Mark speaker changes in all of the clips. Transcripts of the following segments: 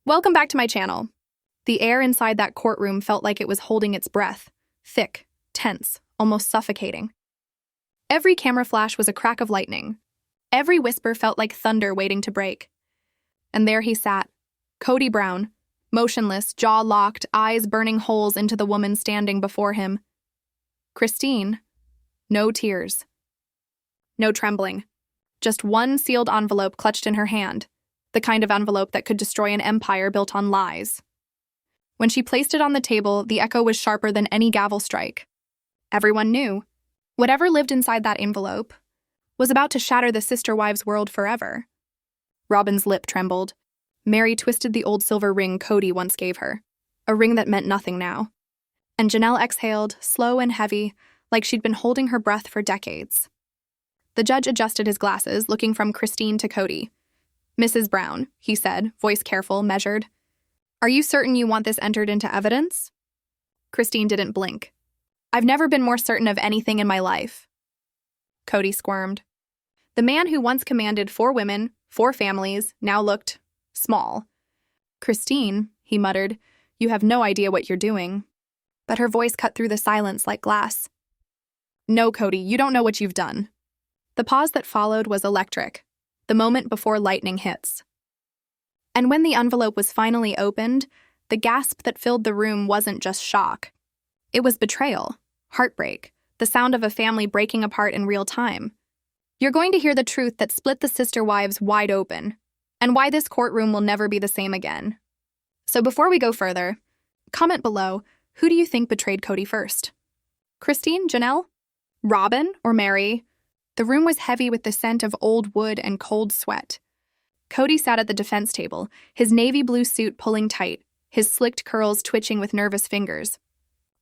Speaker 1: Welcome back to my channel. The air inside that courtroom felt like it was holding its breath, thick, tense, almost suffocating. Every camera flash was a crack of lightning. Every whisper felt like thunder waiting to break. And there he sat, Cody Brown, motionless, jaw locked, eyes burning holes into the woman standing before him. Christine, no tears. No trembling. Just one sealed envelope clutched in her hand, the kind of envelope that could destroy an empire built on lies. When she placed it on the table, the echo was sharper than any gavel strike. Everyone knew. Whatever lived inside that envelope was about to shatter the sister wives' world forever. Robyn's lip trembled. Mary twisted the old silver ring Cody once gave her, a ring that meant nothing now. And Janelle exhaled, slow and heavy, like she'd been holding her breath for decades. The judge adjusted his glasses, looking from Christine to Cody. "Mrs. Brown," he said, voice careful, measured. "Are you certain you want this entered into evidence?" Christine didn't blink. "I've never been more certain of anything in my life." Cody squirmed. The man who once commanded 4 women, 4 families, now looked small. "Christine," he muttered, "you have no idea what you're doing." But her voice cut through the silence like glass. "No, Cody, you don't know what you've done." The pause that followed was electric, the moment before lightning hits. And when the envelope was finally opened, the gasp that filled the room wasn't just shock. It was betrayal, heartbreak, the sound of a family breaking apart in real time. You're going to hear the truth that split the sister wives wide open, and why this courtroom will never be the same again. So before we go further, comment below, who do you think betrayed Cody first? Christine, Janelle, Robyn, or Mary? The room was heavy with the scent of old wood and cold sweat. Cody sat at the defense table, his navy blue suit pulling tight, his slicked curls twitching with nervous fingers.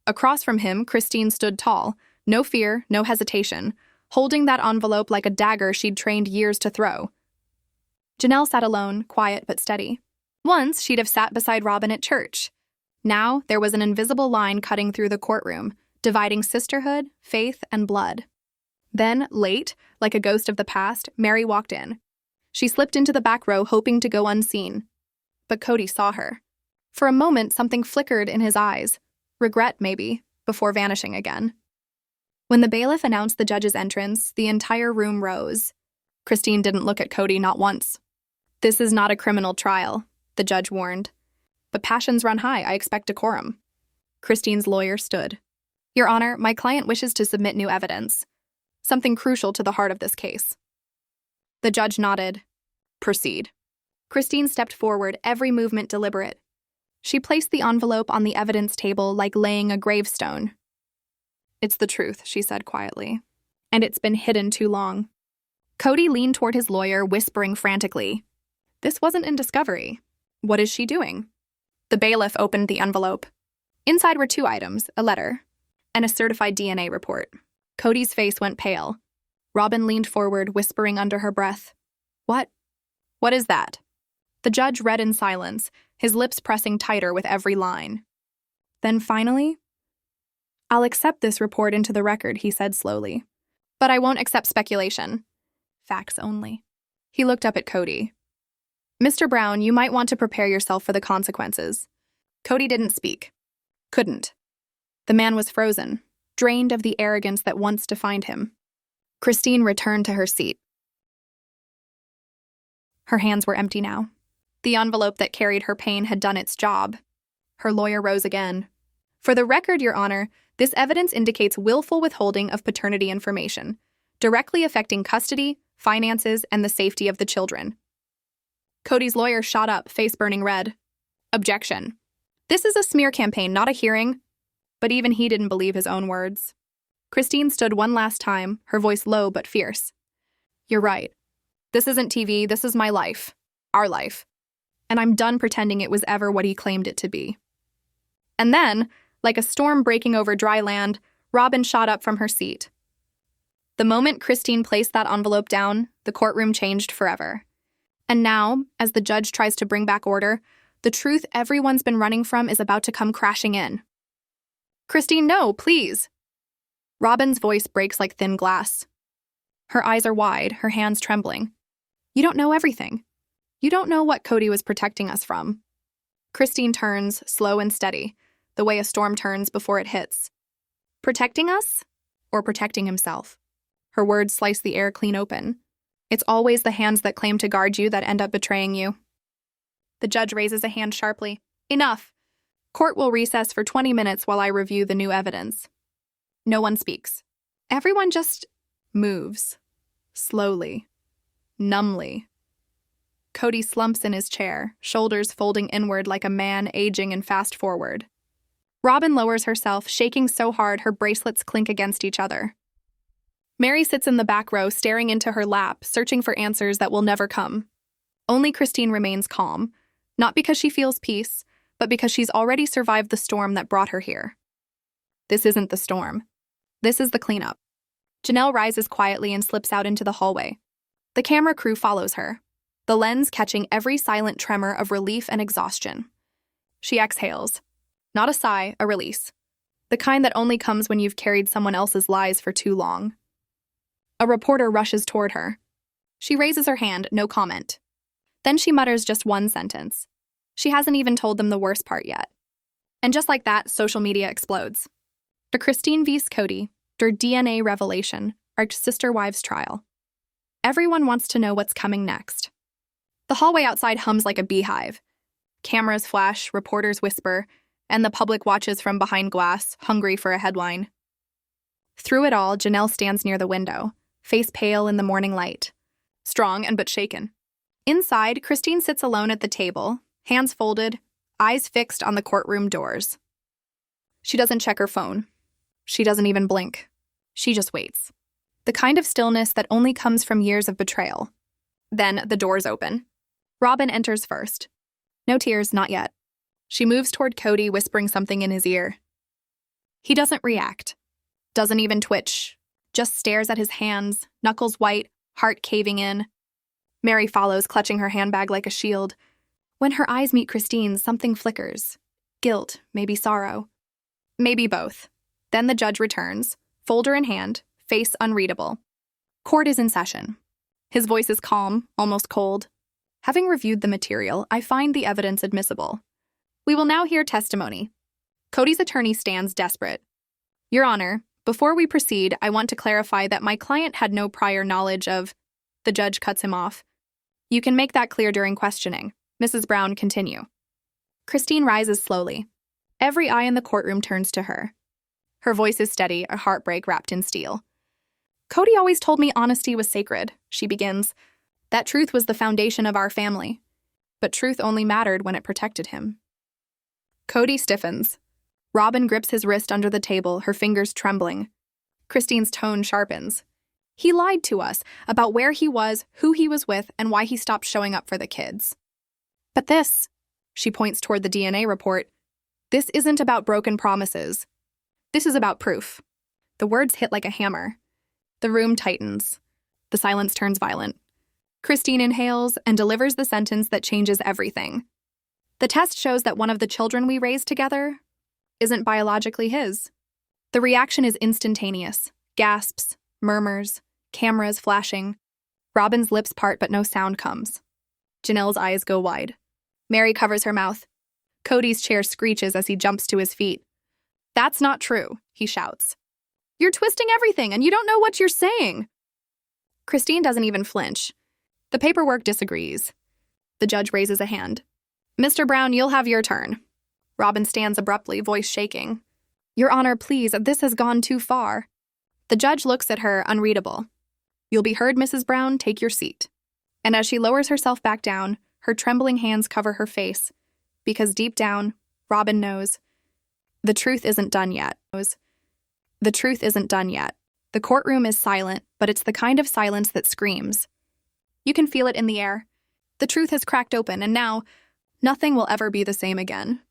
Speaker 1: Across from him, Christine stood tall, no fear, no hesitation, holding that envelope like a dagger she'd trained years to throw. Janelle sat alone, quiet but steady. Once, she'd have sat beside Robyn at church. Now, there was an invisible line cutting through the courtroom, dividing sisterhood, faith, and blood. Then, late, like a ghost of the past, Mary walked in. She slipped into the back row, hoping to go unseen. But Cody saw her. For a moment, something flickered in his eyes. Regret, maybe, before vanishing again. When the bailiff announced the judge's entrance, the entire room rose. Christine didn't look at Cody, not once. "This is not a criminal trial," the judge warned. "But passions run high, I expect decorum." Christine's lawyer stood. "Your Honor, my client wishes to submit new evidence. Something crucial to the heart of this case." The judge nodded. "Proceed." Christine stepped forward, every movement deliberate. She placed the envelope on the evidence table like laying a gravestone. "It's the truth," she said quietly. "And it's been hidden too long." Cody leaned toward his lawyer, whispering frantically. "This wasn't in discovery. What is she doing?" The bailiff opened the envelope. Inside were 2 items, a letter, and a certified DNA report. Cody's face went pale. Robyn leaned forward, whispering under her breath. What is that?" The judge read in silence, his lips pressing tighter with every line. Then finally, "I'll accept this report into the record," he said slowly. "But I won't accept speculation. Facts only." He looked up at Cody. "Mr. Brown, you might want to prepare yourself for the consequences." Cody didn't speak. Couldn't. The man was frozen, drained of the arrogance that once defined him. Christine returned to her seat. Her hands were empty now. The envelope that carried her pain had done its job. Her lawyer rose again. "For the record, Your Honor, this evidence indicates willful withholding of paternity information, directly affecting custody, finances, and the safety of the children." Cody's lawyer shot up, face burning red. "Objection. This is a smear campaign, not a hearing." But even he didn't believe his own words. Christine stood one last time, her voice low but fierce. "You're right. This isn't TV, this is my life. Our life. And I'm done pretending it was ever what he claimed it to be." And then, like a storm breaking over dry land, Robyn shot up from her seat. The moment Christine placed that envelope down, the courtroom changed forever. And now, as the judge tries to bring back order, the truth everyone's been running from is about to come crashing in. "Christine, no, please." Robyn's voice breaks like thin glass. Her eyes are wide, her hands trembling. "You don't know everything. You don't know what Cody was protecting us from. Christine turns, slow and steady, the way a storm turns before it hits. Protecting us? Or protecting himself? Her words slice the air clean open. It's always the hands that claim to guard you that end up betraying you. The judge raises a hand sharply. Enough. Court will recess for 20 minutes while I review the new evidence. No one speaks. Everyone just moves. Slowly. Numbly. Kody slumps in his chair, shoulders folding inward like a man aging and fast forward. Robyn lowers herself, shaking so hard her bracelets clink against each other. Mary sits in the back row, staring into her lap, searching for answers that will never come. Only Christine remains calm, not because she feels peace, but because she's already survived the storm that brought her here. This isn't the storm. This is the cleanup. Janelle rises quietly and slips out into the hallway. The camera crew follows her, the lens catching every silent tremor of relief and exhaustion. She exhales. Not a sigh, a release. The kind that only comes when you've carried someone else's lies for too long. A reporter rushes toward her. She raises her hand, no comment. Then she mutters just one sentence. She hasn't even told them the worst part yet. And just like that, social media explodes. Der Christine vs. Kody, der DNA revelation, our sister wives trial. Everyone wants to know what's coming next. The hallway outside hums like a beehive. Cameras flash, reporters whisper, and the public watches from behind glass, hungry for a headline. Through it all, Janelle stands near the window, face pale in the morning light, strong and but shaken. Inside, Christine sits alone at the table, hands folded, eyes fixed on the courtroom doors. She doesn't check her phone. She doesn't even blink. She just waits. The kind of stillness that only comes from years of betrayal. Then the doors open. Robyn enters first. No tears, not yet. She moves toward Kody, whispering something in his ear. He doesn't react. Doesn't even twitch. Just stares at his hands, knuckles white, heart caving in. Mary follows, clutching her handbag like a shield. When her eyes meet Christine's, something flickers. Guilt, maybe sorrow. Maybe both. Then the judge returns, folder in hand, face unreadable. Court is in session. His voice is calm, almost cold. Having reviewed the material, I find the evidence admissible. We will now hear testimony. Kody's attorney stands desperate. Your Honor, before we proceed, I want to clarify that my client had no prior knowledge of... The judge cuts him off. You can make that clear during questioning. Mrs. Brown, continue. Christine rises slowly. Every eye in the courtroom turns to her. Her voice is steady, a heartbreak wrapped in steel. Kody always told me honesty was sacred, she begins. That truth was the foundation of our family. But truth only mattered when it protected him. Kody stiffens. Robyn grips his wrist under the table, her fingers trembling. Christine's tone sharpens. He lied to us about where he was, who he was with, and why he stopped showing up for the kids. But this, she points toward the DNA report, this isn't about broken promises. This is about proof. The words hit like a hammer. The room tightens. The silence turns violent. Christine inhales and delivers the sentence that changes everything. The test shows that one of the children we raised together isn't biologically his. The reaction is instantaneous. Gasps, murmurs, cameras flashing. Robyn's lips part but no sound comes. Janelle's eyes go wide. Mary covers her mouth. Kody's chair screeches as he jumps to his feet. That's not true, he shouts. You're twisting everything and you don't know what you're saying. Christine doesn't even flinch. The paperwork disagrees. The judge raises a hand. Mr. Brown, you'll have your turn. Robyn stands abruptly, voice shaking. Your Honor, please, this has gone too far. The judge looks at her, unreadable. You'll be heard, Mrs. Brown, take your seat. And as she lowers herself back down, her trembling hands cover her face, because deep down, Robyn knows. The truth isn't done yet. The truth isn't done yet. The courtroom is silent, but it's the kind of silence that screams. You can feel it in the air. The truth has cracked open, and now, nothing will ever be the same again.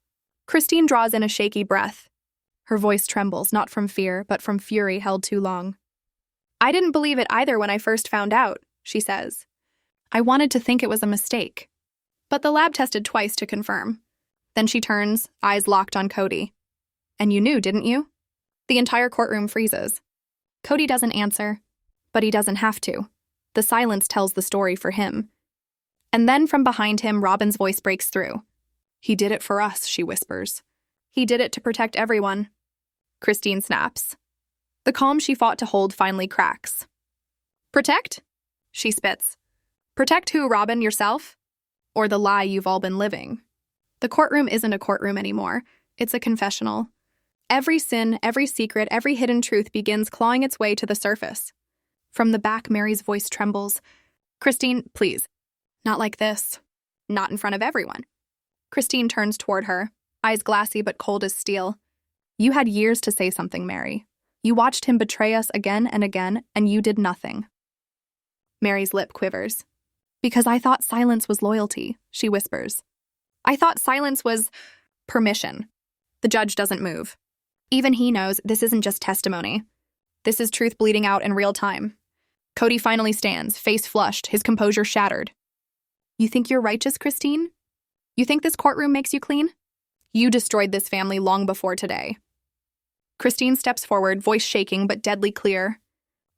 Speaker 1: Christine draws in a shaky breath. Her voice trembles, not from fear, but from fury held too long. I didn't believe it either when I first found out, she says. I wanted to think it was a mistake. But the lab tested twice to confirm. Then she turns, eyes locked on Kody. And you knew, didn't you? The entire courtroom freezes. Kody doesn't answer, but he doesn't have to. The silence tells the story for him. And then from behind him, Robyn's voice breaks through. He did it for us, she whispers. He did it to protect everyone. Christine snaps. The calm she fought to hold finally cracks. Protect? She spits. Protect who, Robyn, yourself? Or the lie you've all been living? The courtroom isn't a courtroom anymore. It's a confessional. Every sin, every secret, every hidden truth begins clawing its way to the surface. From the back, Mary's voice trembles. Christine, please. Not like this. Not in front of everyone. Christine turns toward her, eyes glassy but cold as steel. You had years to say something, Mary. You watched him betray us again and again, and you did nothing. Mary's lip quivers. Because I thought silence was loyalty, she whispers. I thought silence was permission. The judge doesn't move. Even he knows this isn't just testimony. This is truth bleeding out in real time. Kody finally stands, face flushed, his composure shattered. You think you're righteous, Christine? You think this courtroom makes you clean? You destroyed this family long before today. Christine steps forward, voice shaking but deadly clear.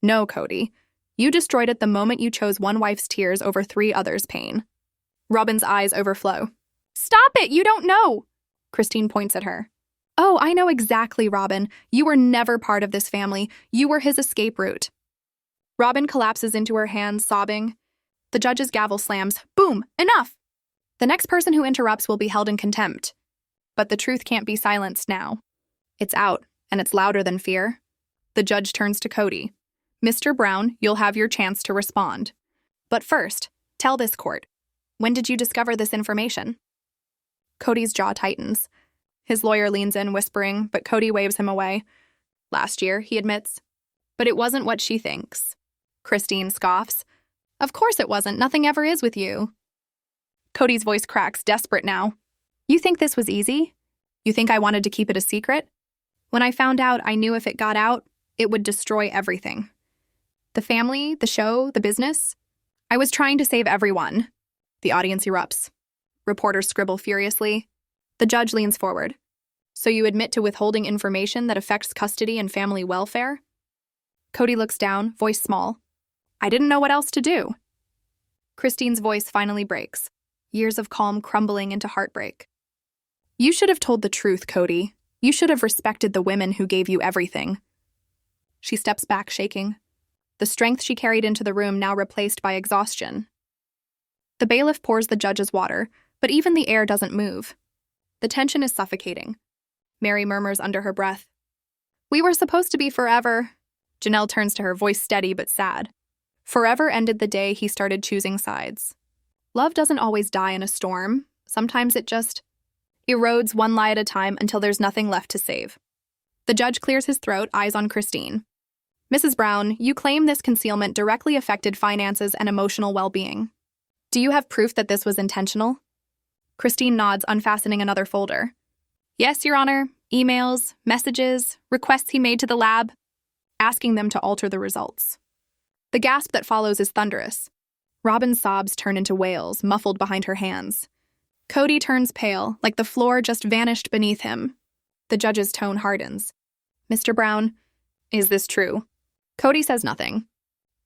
Speaker 1: No, Kody. You destroyed it the moment you chose one wife's tears over 3 others' pain. Robyn's eyes overflow. Stop it! You don't know! Christine points at her. Oh, I know exactly, Robyn. You were never part of this family. You were his escape route. Robyn collapses into her hands, sobbing. The judge's gavel slams. Boom! Enough! The next person who interrupts will be held in contempt. But the truth can't be silenced now. It's out, and it's louder than fear. The judge turns to Kody. Mr. Brown, you'll have your chance to respond. But first, tell this court. When did you discover this information? Kody's jaw tightens. His lawyer leans in, whispering, but Kody waves him away. Last year, he admits. But it wasn't what she thinks. Christine scoffs. Of course it wasn't. Nothing ever is with you. Kody's voice cracks, desperate now. You think this was easy? You think I wanted to keep it a secret? When I found out, I knew if it got out, it would destroy everything. The family, the show, the business. I was trying to save everyone. The audience erupts. Reporters scribble furiously. The judge leans forward. So you admit to withholding information that affects custody and family welfare? Kody looks down, voice small. I didn't know what else to do. Christine's voice finally breaks, years of calm crumbling into heartbreak. You should have told the truth, Kody. You should have respected the women who gave you everything. She steps back, shaking. The strength she carried into the room now replaced by exhaustion. The bailiff pours the judge's water, but even the air doesn't move. The tension is suffocating. Mary murmurs under her breath. We were supposed to be forever. Janelle turns to her, voice steady but sad. Forever ended the day he started choosing sides. Love doesn't always die in a storm. Sometimes it just erodes one lie at a time until there's nothing left to save. The judge clears his throat, eyes on Christine. Mrs. Brown, you claim this concealment directly affected finances and emotional well-being. Do you have proof that this was intentional? Christine nods, unfastening another folder. Yes, Your Honor. Emails, messages, requests he made to the lab, asking them to alter the results. The gasp that follows is thunderous. Robyn's sobs turn into wails, muffled behind her hands. Kody turns pale, like the floor just vanished beneath him. The judge's tone hardens. Mr. Brown, is this true? Kody says nothing.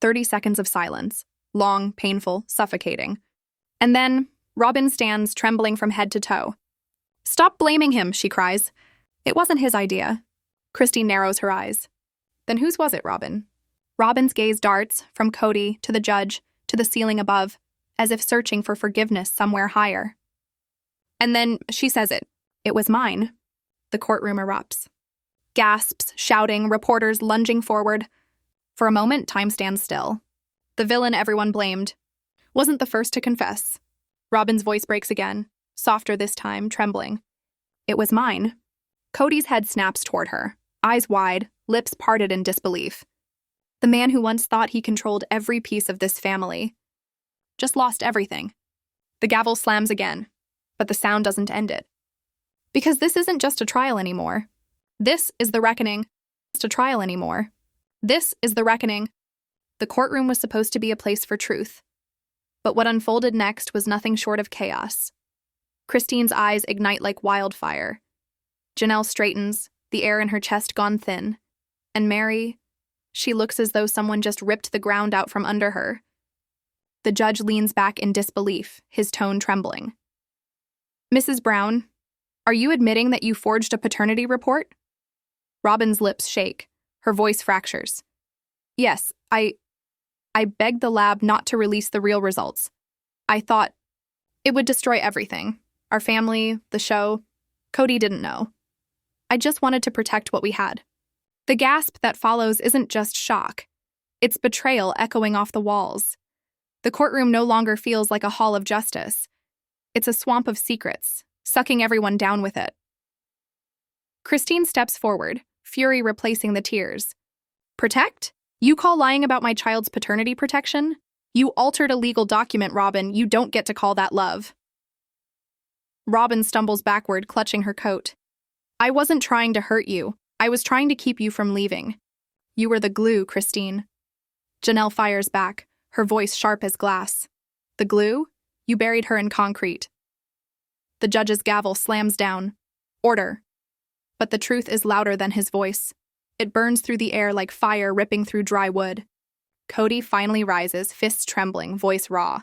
Speaker 1: 30 seconds of silence. Long, painful, suffocating. And then, Robyn stands, trembling from head to toe. Stop blaming him, she cries. It wasn't his idea. Christine narrows her eyes. Then whose was it, Robyn? Robyn's gaze darts, from Kody to the judge, to the ceiling above, as if searching for forgiveness somewhere higher. And then she says it. It was mine. The courtroom erupts. Gasps, shouting, reporters lunging forward. For a moment, time stands still. The villain everyone blamed wasn't the first to confess. Robyn's voice breaks again, softer this time, trembling. It was mine. Kody's head snaps toward her, eyes wide, lips parted in disbelief. The man who once thought he controlled every piece of this family just lost everything. The gavel slams again, but the sound doesn't end it. Because this isn't just a trial anymore. This is the reckoning. It's a trial anymore. This is the reckoning. The courtroom was supposed to be a place for truth. But what unfolded next was nothing short of chaos. Christine's eyes ignite like wildfire. Janelle straightens, the air in her chest gone thin. And Mary, she looks as though someone just ripped the ground out from under her. The judge leans back in disbelief, his tone trembling. Mrs. Brown, are you admitting that you forged a paternity report? Robyn's lips shake. Her voice fractures. Yes, I begged the lab not to release the real results. I thought it would destroy everything. Our family, the show. Kody didn't know. I just wanted to protect what we had. The gasp that follows isn't just shock. It's betrayal echoing off the walls. The courtroom no longer feels like a hall of justice. It's a swamp of secrets, sucking everyone down with it. Christine steps forward, fury replacing the tears. Protect? You call lying about my child's paternity protection? You altered a legal document, Robyn. You don't get to call that love. Robyn stumbles backward, clutching her coat. I wasn't trying to hurt you. I was trying to keep you from leaving. You were the glue, Christine. Janelle fires back, her voice sharp as glass. The glue? You buried her in concrete. The judge's gavel slams down. Order. But the truth is louder than his voice. It burns through the air like fire ripping through dry wood. Kody finally rises, fists trembling, voice raw.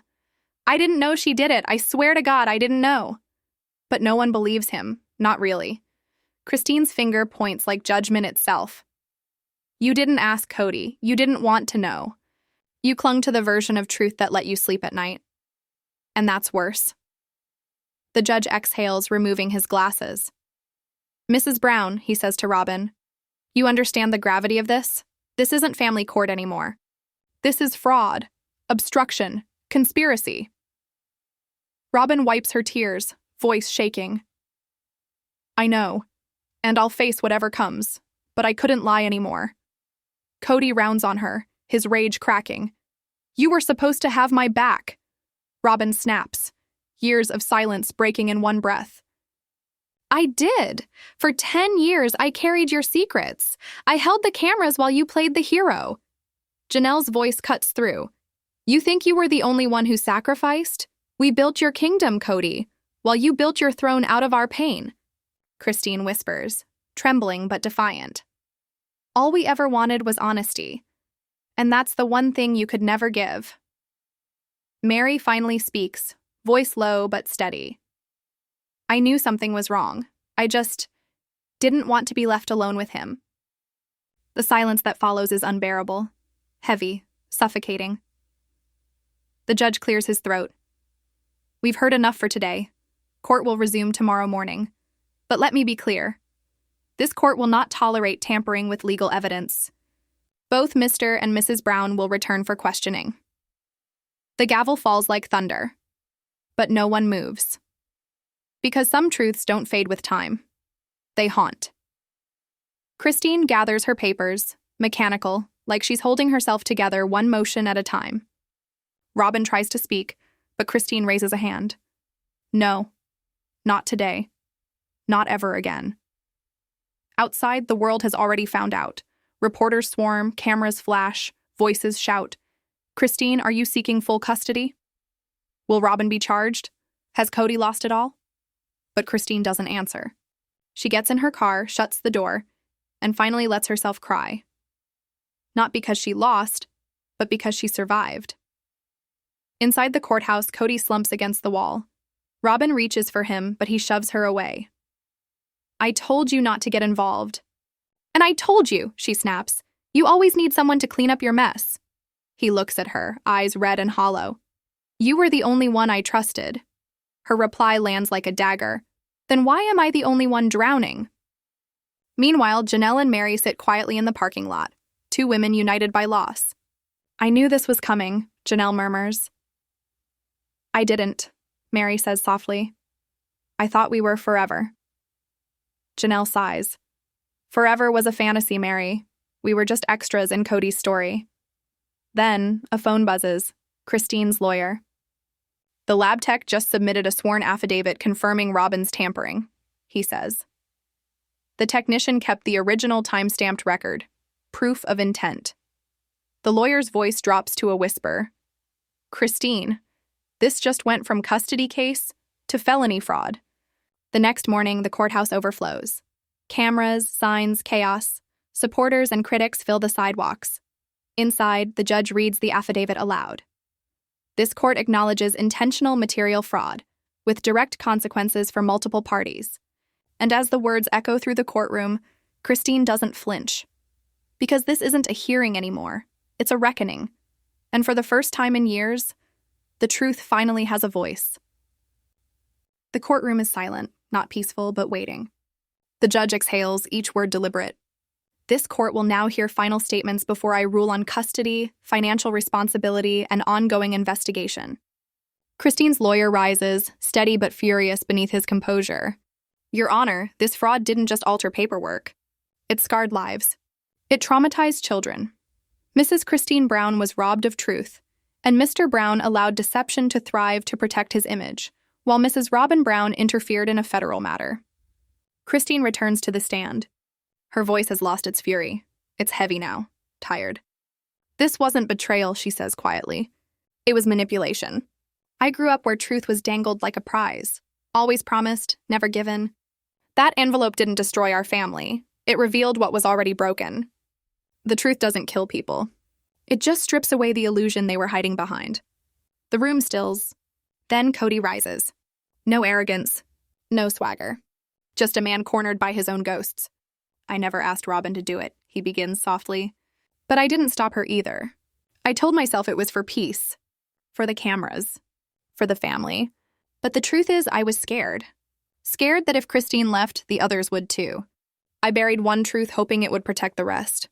Speaker 1: I didn't know she did it. I swear to God, I didn't know. But no one believes him. Not really. Christine's finger points like judgment itself. You didn't ask Kody. You didn't want to know. You clung to the version of truth that let you sleep at night. And that's worse. The judge exhales, removing his glasses. Mrs. Brown, he says to Robyn, you understand the gravity of this? This isn't family court anymore. This is fraud, obstruction, conspiracy. Robyn wipes her tears, voice shaking. I know, and I'll face whatever comes, but I couldn't lie anymore. Kody rounds on her, his rage cracking. You were supposed to have my back. Robyn snaps, years of silence breaking in one breath. I did. For 10 years, I carried your secrets. I held the cameras while you played the hero. Janelle's voice cuts through. You think you were the only one who sacrificed? We built your kingdom, Kody, while you built your throne out of our pain. Christine whispers, trembling but defiant. All we ever wanted was honesty. And that's the one thing you could never give. Mary finally speaks, voice low but steady. I knew something was wrong. I just didn't want to be left alone with him. The silence that follows is unbearable, heavy, suffocating. The judge clears his throat. We've heard enough for today. Court will resume tomorrow morning. But let me be clear. This court will not tolerate tampering with legal evidence. Both Mr. and Mrs. Brown will return for questioning. The gavel falls like thunder. But no one moves. Because some truths don't fade with time. They haunt. Christine gathers her papers, mechanical, like she's holding herself together one motion at a time. Robyn tries to speak, but Christine raises a hand. No, not today. Not ever again. Outside, the world has already found out. Reporters swarm, cameras flash, voices shout. Christine, are you seeking full custody? Will Robyn be charged? Has Kody lost it all? But Christine doesn't answer. She gets in her car, shuts the door, and finally lets herself cry. Not because she lost, but because she survived. Inside the courthouse, Kody slumps against the wall. Robyn reaches for him, but he shoves her away. I told you not to get involved. And I told you, she snaps. You always need someone to clean up your mess. He looks at her, eyes red and hollow. You were the only one I trusted. Her reply lands like a dagger. Then why am I the only one drowning? Meanwhile, Janelle and Mary sit quietly in the parking lot, two women united by loss. I knew this was coming, Janelle murmurs. I didn't, Mary says softly. I thought we were forever. Janelle sighs. Forever was a fantasy, Mary. We were just extras in Kody's story. Then, a phone buzzes. Christine's lawyer. The lab tech just submitted a sworn affidavit confirming Robyn's tampering, he says. The technician kept the original time-stamped record, proof of intent. The lawyer's voice drops to a whisper. Christine, this just went from custody case to felony fraud. The next morning, the courthouse overflows. Cameras, signs, chaos. Supporters and critics fill the sidewalks. Inside, the judge reads the affidavit aloud. This court acknowledges intentional material fraud, with direct consequences for multiple parties. And as the words echo through the courtroom, Christine doesn't flinch. Because this isn't a hearing anymore, it's a reckoning. And for the first time in years, the truth finally has a voice. The courtroom is silent, not peaceful, but waiting. The judge exhales, each word deliberate. This court will now hear final statements before I rule on custody, financial responsibility, and ongoing investigation. Christine's lawyer rises, steady but furious beneath his composure. Your Honor, this fraud didn't just alter paperwork. It scarred lives. It traumatized children. Mrs. Christine Brown was robbed of truth, and Mr. Brown allowed deception to thrive to protect his image, while Mrs. Robyn Brown interfered in a federal matter. Christine returns to the stand. Her voice has lost its fury. It's heavy now, tired. This wasn't betrayal, she says quietly. It was manipulation. I grew up where truth was dangled like a prize. Always promised, never given. That envelope didn't destroy our family. It revealed what was already broken. The truth doesn't kill people. It just strips away the illusion they were hiding behind. The room stills. Then Kody rises. No arrogance. No swagger. Just a man cornered by his own ghosts. I never asked Robyn to do it, he begins softly. But I didn't stop her either. I told myself it was for peace. For the cameras. For the family. But the truth is, I was scared. Scared that if Christine left, the others would too. I buried one truth hoping it would protect the rest.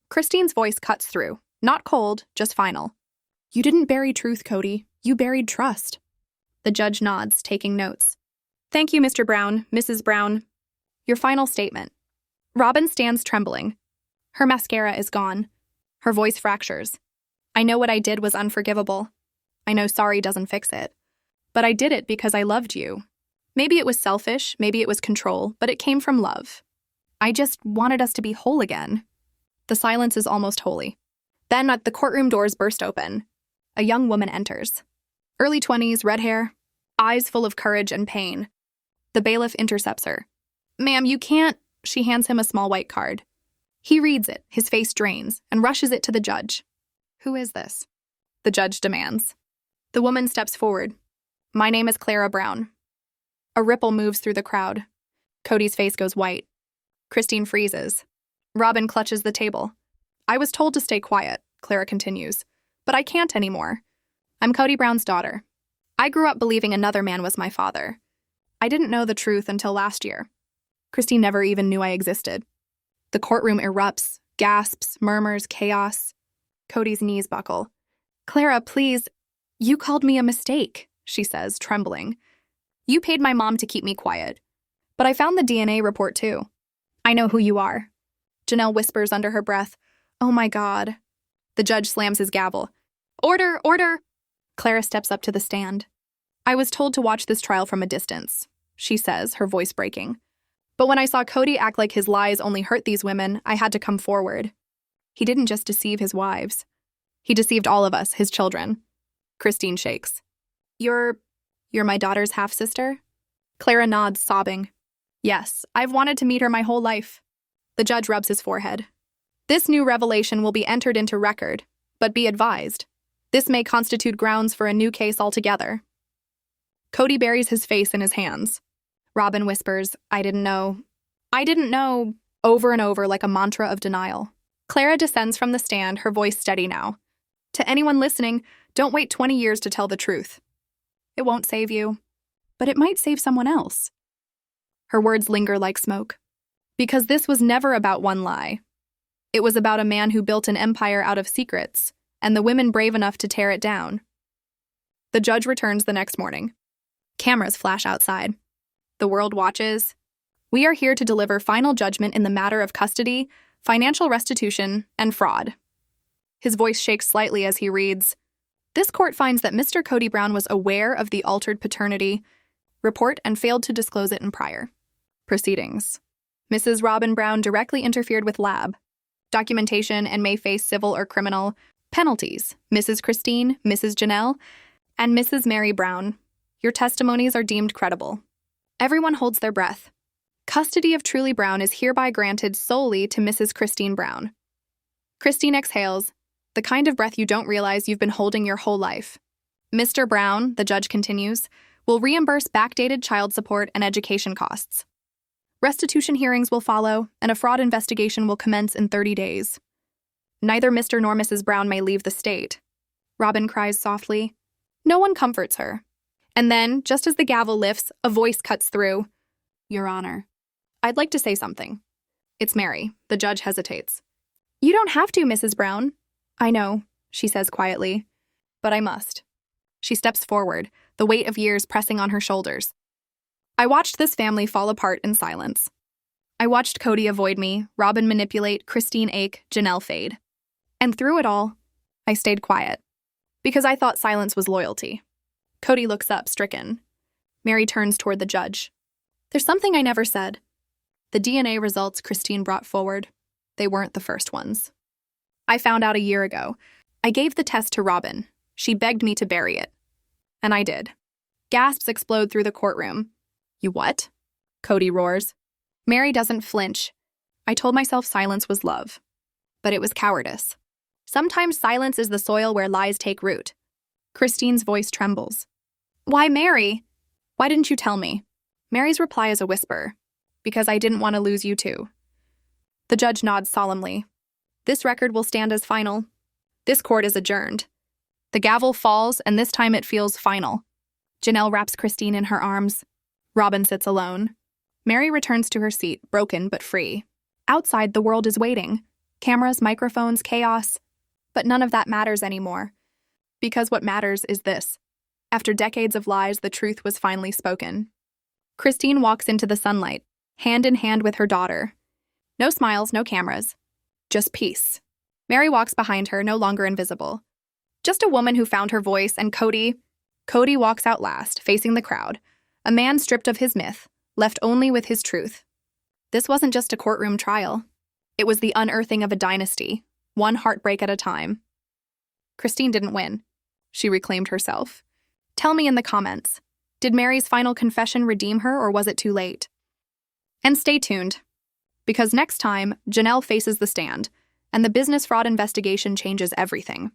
Speaker 1: Christine's voice cuts through. Not cold, just final. You didn't bury truth, Kody. You buried trust. The judge nods, taking notes. Thank you, Mr. Brown, Mrs. Brown. Your final statement. Robyn stands trembling. Her mascara is gone. Her voice fractures. I know what I did was unforgivable. I know sorry doesn't fix it. But I did it because I loved you. Maybe it was selfish, maybe it was control, but it came from love. I just wanted us to be whole again. The silence is almost holy. Then the courtroom doors burst open. A young woman enters. Early 20s, red hair, eyes full of courage and pain. The bailiff intercepts her. Ma'am, you can't. She hands him a small white card. He reads it, his face drains, and rushes it to the judge. Who is this? The judge demands. The woman steps forward. My name is Clara Brown. A ripple moves through the crowd. Kody's face goes white. Christine freezes. Robyn clutches the table. I was told to stay quiet, Clara continues. But I can't anymore. I'm Cody Brown's daughter. I grew up believing another man was my father. I didn't know the truth until last year. Christine never even knew I existed. The courtroom erupts, gasps, murmurs, chaos. Kody's knees buckle. Clara, please. You called me a mistake, she says, trembling. You paid my mom to keep me quiet. But I found the DNA report too. I know who you are. Janelle whispers under her breath, Oh my God. The judge slams his gavel. Order, order. Clara steps up to the stand. I was told to watch this trial from a distance, she says, her voice breaking. But when I saw Kody act like his lies only hurt these women, I had to come forward. He didn't just deceive his wives. He deceived all of us, his children. Christine shakes. You're my daughter's half-sister? Clara nods, sobbing. Yes, I've wanted to meet her my whole life. The judge rubs his forehead. This new revelation will be entered into record, but be advised. This may constitute grounds for a new case altogether. Kody buries his face in his hands. Robyn whispers, I didn't know, over and over like a mantra of denial. Clara descends from the stand, her voice steady now. To anyone listening, don't wait 20 years to tell the truth. It won't save you, but it might save someone else. Her words linger like smoke. Because this was never about one lie. It was about a man who built an empire out of secrets, and the women brave enough to tear it down. The judge returns the next morning. Cameras flash outside. The world watches. We are here to deliver final judgment in the matter of custody, financial restitution, and fraud. His voice shakes slightly as he reads, This court finds that Mr. Cody Brown was aware of the altered paternity report and failed to disclose it in prior proceedings. Mrs. Robyn Brown directly interfered with lab documentation and may face civil or criminal penalties. Mrs. Christine, Mrs. Janelle, and Mrs. Mary Brown, your testimonies are deemed credible. Everyone holds their breath. Custody of Truly Brown is hereby granted solely to Mrs. Christine Brown. Christine exhales, the kind of breath you don't realize you've been holding your whole life. Mr. Brown, the judge continues, will reimburse backdated child support and education costs. Restitution hearings will follow, and a fraud investigation will commence in 30 days. Neither Mr. nor Mrs. Brown may leave the state. Robyn cries softly. No one comforts her. And then, just as the gavel lifts, a voice cuts through. Your Honor. I'd like to say something. It's Mary. The judge hesitates. You don't have to, Mrs. Brown. I know, she says quietly. But I must. She steps forward, the weight of years pressing on her shoulders. I watched this family fall apart in silence. I watched Cody avoid me, Robyn manipulate, Christine ache, Janelle fade. And through it all, I stayed quiet. Because I thought silence was loyalty. Cody looks up, stricken. Mary turns toward the judge. There's something I never said. The DNA results Christine brought forward, they weren't the first ones. I found out a year ago. I gave the test to Robyn. She begged me to bury it. And I did. Gasps explode through the courtroom. You what? Cody roars. Mary doesn't flinch. I told myself silence was love. But it was cowardice. Sometimes silence is the soil where lies take root. Christine's voice trembles. Why, Mary? Why didn't you tell me? Mary's reply is a whisper. Because I didn't want to lose you too. The judge nods solemnly. This record will stand as final. This court is adjourned. The gavel falls, and this time it feels final. Janelle wraps Christine in her arms. Robyn sits alone. Mary returns to her seat, broken but free. Outside, the world is waiting. Cameras, microphones, chaos. But none of that matters anymore. Because what matters is this. After decades of lies, the truth was finally spoken. Christine walks into the sunlight, hand in hand with her daughter. No smiles, no cameras. Just peace. Mary walks behind her, no longer invisible. Just a woman who found her voice, and Cody walks out last, facing the crowd. A man stripped of his myth, left only with his truth. This wasn't just a courtroom trial. It was the unearthing of a dynasty, one heartbreak at a time. Christine didn't win. She reclaimed herself. Tell me in the comments, did Mary's final confession redeem her, or was it too late? And stay tuned, because next time, Janelle faces the stand, and the business fraud investigation changes everything.